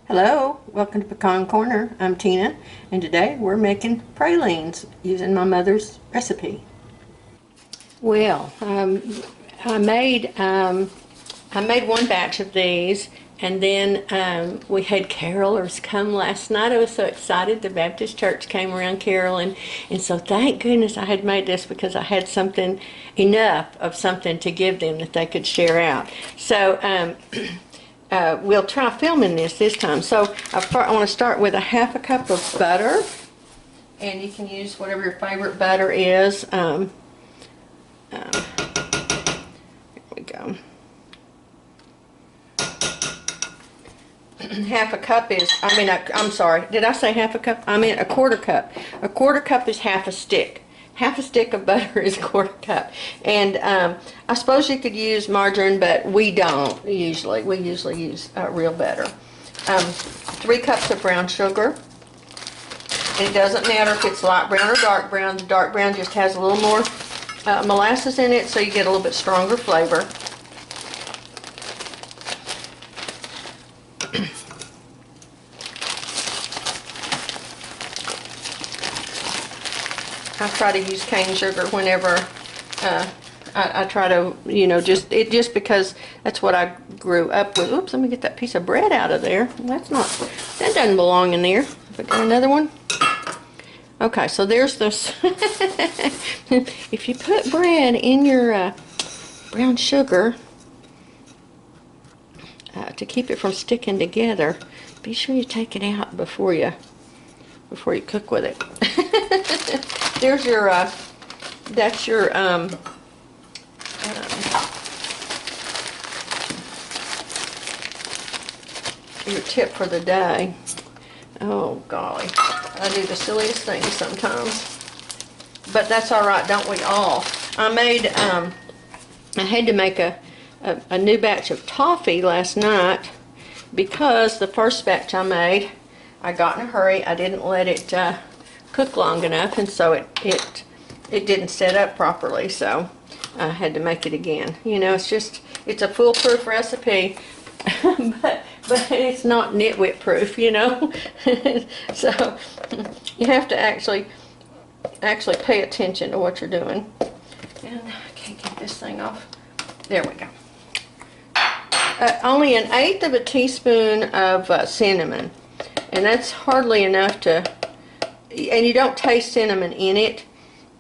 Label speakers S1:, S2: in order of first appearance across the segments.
S1: Hello, welcome to Pecan Corner. I'm Tina, and today we're making pralines using my mother's recipe. Well, I made one batch of these, and then we had carolers come last night. I was so excited. The Baptist church came around caroling, and so thank goodness I had made this because I had enough of something to give them that they could share out. So we'll try filming this time. So I want to start with a half a cup of butter, and you can use whatever your favorite butter is. Here we go. Half a cup is, I'm sorry, did I say half a cup? I meant a quarter cup. A quarter cup is half a stick. Half a stick of butter is a quarter cup. And I suppose you could use margarine, but we don't usually. We usually use real butter. 3 cups of brown sugar. And it doesn't matter if it's light brown or dark brown. The dark brown just has a little more molasses in it, so you get a little bit stronger flavor. I try to use cane sugar whenever I try to, just because that's what I grew up with. Oops, let me get that piece of bread out of there. That doesn't belong in there. Have I got another one? Okay, so there's this. If you put bread in your brown sugar to keep it from sticking together, be sure you take it out before you cook with it. There's your, that's your tip for the day. Oh golly, I do the silliest things sometimes, but that's all right, don't we all? I had to make a new batch of toffee last night because the first batch I made, I got in a hurry. I didn't let it cook long enough, and so it didn't set up properly, so I had to make it again. It's a foolproof recipe, but it's not nitwit proof, So you have to actually pay attention to what you're doing. And I can't get this thing off. There we go. Only 1/8 of a teaspoon of cinnamon, and that's hardly enough to. And you don't taste cinnamon in it.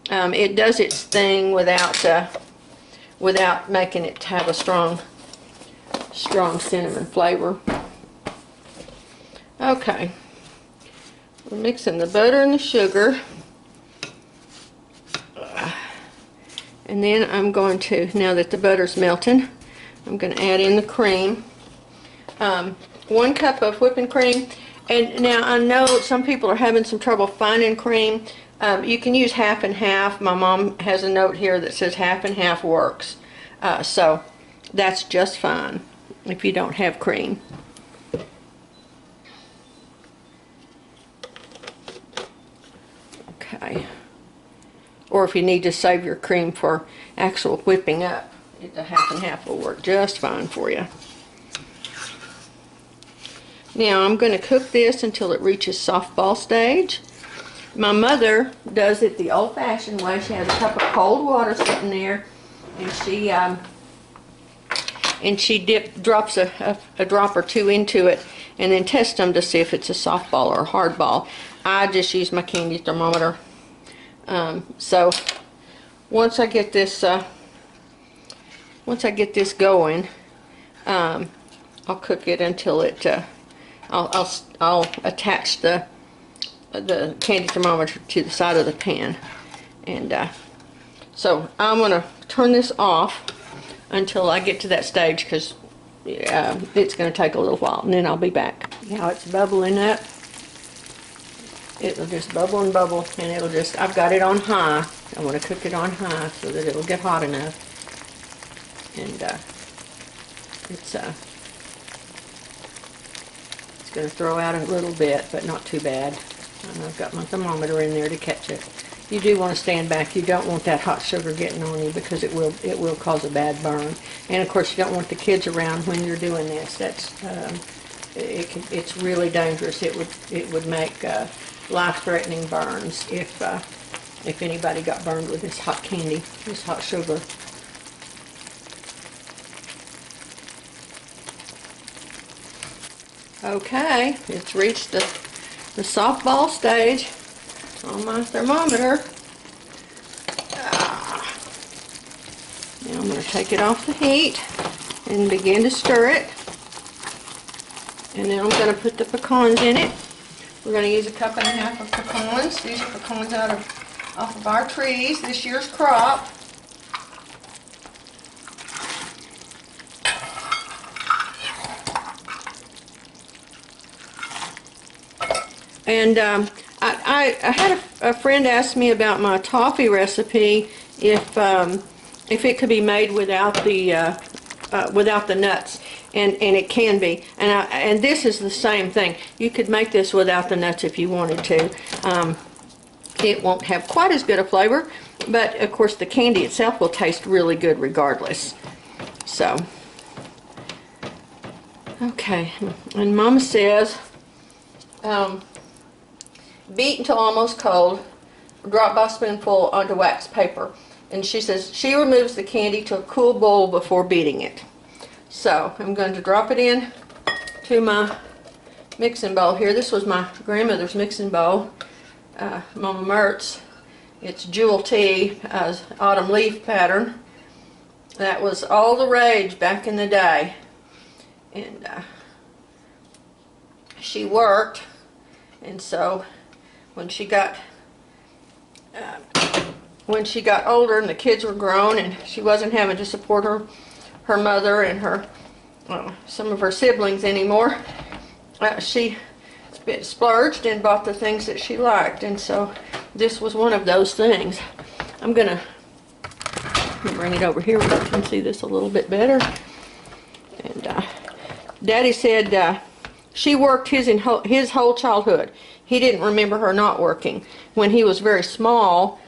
S1: It does its thing without making it have a strong cinnamon flavor. Okay, we're mixing the butter and the sugar, and then I'm going to, now that the butter's melting, I'm going to add in the cream. 1 cup of whipping cream. And now I know some people are having some trouble finding cream. You can use half and half. My mom has a note here that says half and half works. So that's just fine if you don't have cream. Okay. Or if you need to save your cream for actual whipping up, the half and half will work just fine for you. Now I'm going to cook this until it reaches softball stage. My mother does it the old-fashioned way. She has a cup of cold water sitting there, and she drops a drop or 2 into it, and then tests them to see if it's a softball or a hard ball. I just use my candy thermometer. So once I get this going, I'll cook it until it. I'll attach the candy thermometer to the side of the pan, and so I'm gonna turn this off until I get to that stage, because it's gonna take a little while, and then I'll be back. Now it's bubbling up. It'll just bubble and bubble, and it'll just, I've got it on high. I want to cook it on high so that it'll get hot enough, and it's going to throw out a little bit, but not too bad. And I've got my thermometer in there to catch it. You do want to stand back. You don't want that hot sugar getting on you, because it will cause a bad burn. And of course, you don't want the kids around when you're doing this. That's it's really dangerous. It would make life-threatening burns if anybody got burned with this hot candy, this hot sugar. Okay, it's reached the softball stage on my thermometer. Now I'm going to take it off the heat and begin to stir it. And then I'm going to put the pecans in it. We're going to use 1.5 cups of pecans. These are pecans off of our trees, this year's crop. And I had a friend ask me about my toffee recipe, if it could be made without the nuts, and it can be. And this is the same thing. You could make this without the nuts if you wanted to. It won't have quite as good a flavor, but of course the candy itself will taste really good regardless. So, okay, and Mama says, beat until almost cold, drop by spoonful onto wax paper. And she says she removes the candy to a cool bowl before beating it. So I'm going to drop it in to my mixing bowl here. This was my grandmother's mixing bowl, Mama Mertz. It's jewel tea, autumn leaf pattern. That was all the rage back in the day. And she worked, and so when she got older and the kids were grown and she wasn't having to support her mother and some of her siblings anymore, she splurged and bought the things that she liked, and so this was one of those things. I'm gonna bring it over here where you can see this a little bit better. And Daddy said she worked his whole childhood. He didn't remember her not working. When he was very small,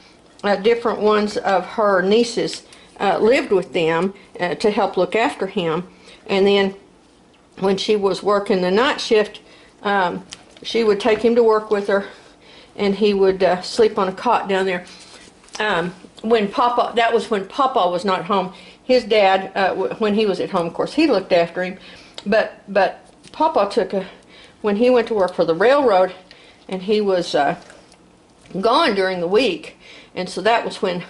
S1: different ones of her nieces lived with them to help look after him. And then when she was working the night shift, she would take him to work with her, and he would sleep on a cot down there. That was when Papa was not home. His dad, when he was at home, of course, he looked after him. But Papa when he went to work for the railroad, and he was gone during the week, and so that was when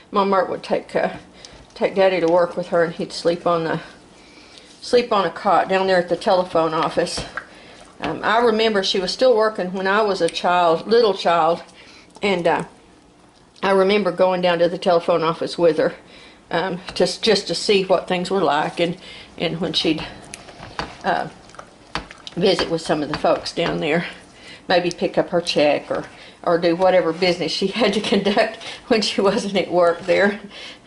S1: Mom Mert would take Daddy to work with her, and he'd sleep on a cot down there at the telephone office. I remember she was still working when I was a little child, and I remember going down to the telephone office with her, just to see what things were like, and when she'd visit with some of the folks down there, maybe pick up her check or do whatever business she had to conduct when she wasn't at work there.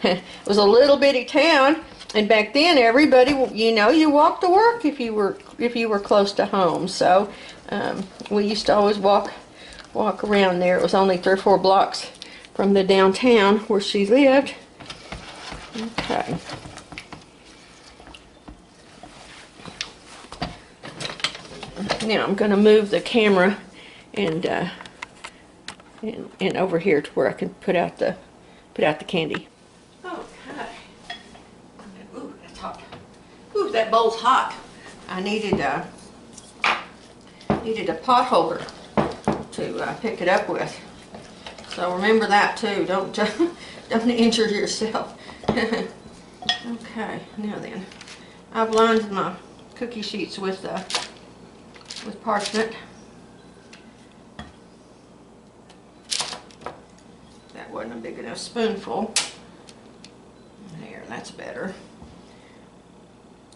S1: It was a little bitty town, and back then everybody, you walked to work if you were close to home. So we used to always walk around there. It was only 3 or 4 blocks from the downtown where she lived. Okay. Now I'm going to move the camera and over here to where I can put out the candy. Okay. Ooh, that's hot. Ooh, that bowl's hot. I needed a pot holder to pick it up with. So remember that too. Don't injure yourself. Okay. Now then, I've lined my cookie sheets with parchment. That wasn't a big enough spoonful. There, that's better.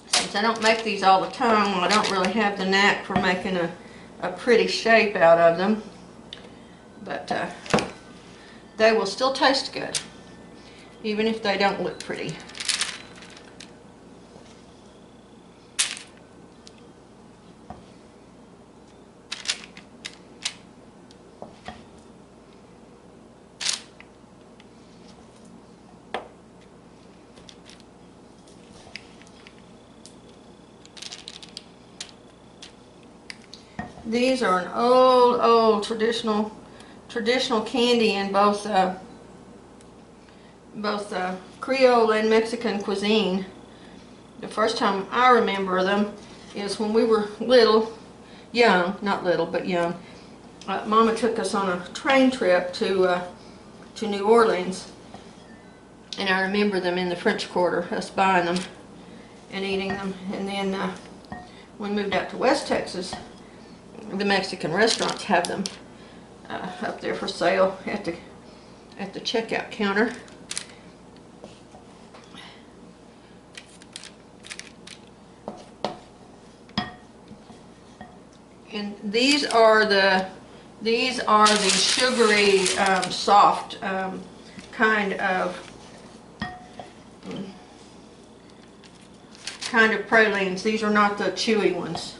S1: Since I don't make these all the time, I don't really have the knack for making a pretty shape out of them. But they will still taste good, even if they don't look pretty. These are an old traditional candy in both Creole and Mexican cuisine. The first time I remember them is when we were young, not little, but young. Mama took us on a train trip to New Orleans, and I remember them in the French Quarter, us buying them and eating them. And then when we moved out to West Texas, the Mexican restaurants have them up there for sale at the checkout counter. And these are the sugary, soft kind of pralines. These are not the chewy ones.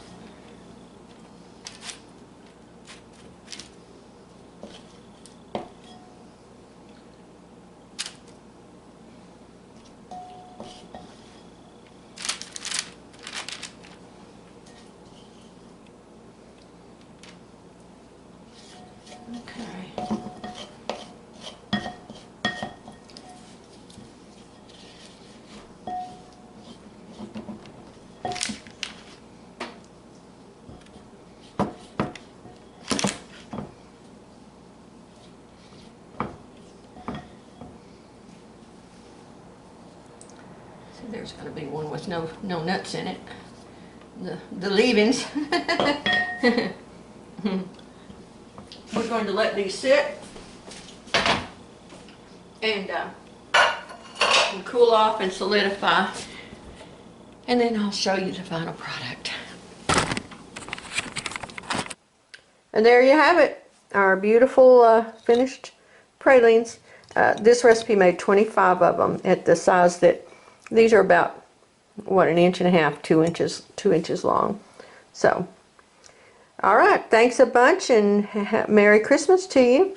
S1: Okay. See, there's going to be one with no nuts in it. The leavings. We're going to let these sit and cool off and solidify, and then I'll show you the final product. And there you have it, our beautiful finished pralines. This recipe made 25 of them at the size that these are about, what, 1.5 inches, 2 inches long. So, all right, thanks a bunch, and Merry Christmas to you.